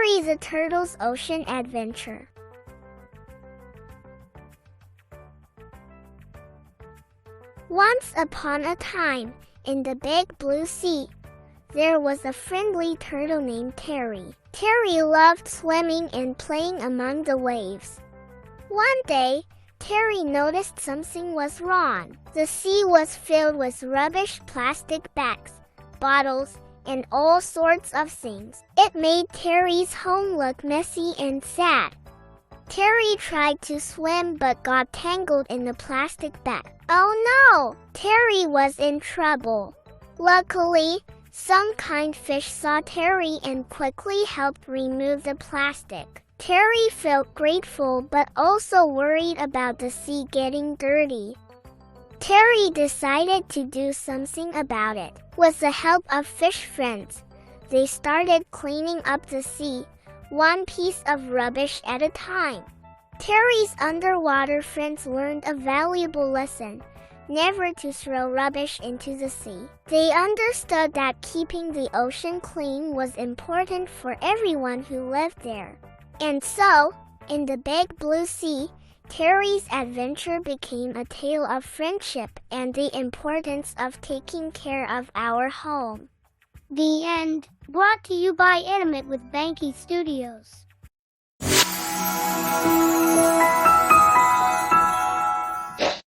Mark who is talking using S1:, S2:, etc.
S1: Terry the Turtle's Ocean Adventure. Once upon a time, in the big blue sea, there was a friendly turtle named Terry. Terry loved swimming and playing among the waves. One day, Terry noticed something was wrong. The sea was filled with rubbish, plastic bags, bottles, and all sorts of things. It made Terry's home look messy and sad. Terry tried to swim but got tangled in the plastic bag. Oh no! Terry was in trouble. Luckily, some kind fish saw Terry and quickly helped remove the plastic. Terry felt grateful but also worried about the sea getting dirty. Terry decided to do something about it. With the help of fish friends, they started cleaning up the sea, one piece of rubbish at a time. Terry's underwater friends learned a valuable lesson: never to throw rubbish into the sea. They understood that keeping the ocean clean was important for everyone who lived there. And so, in the big blue sea, Terry's adventure became a tale of friendship and the importance of taking care of our home.
S2: The end. Brought to you by Animate with Banky Studios.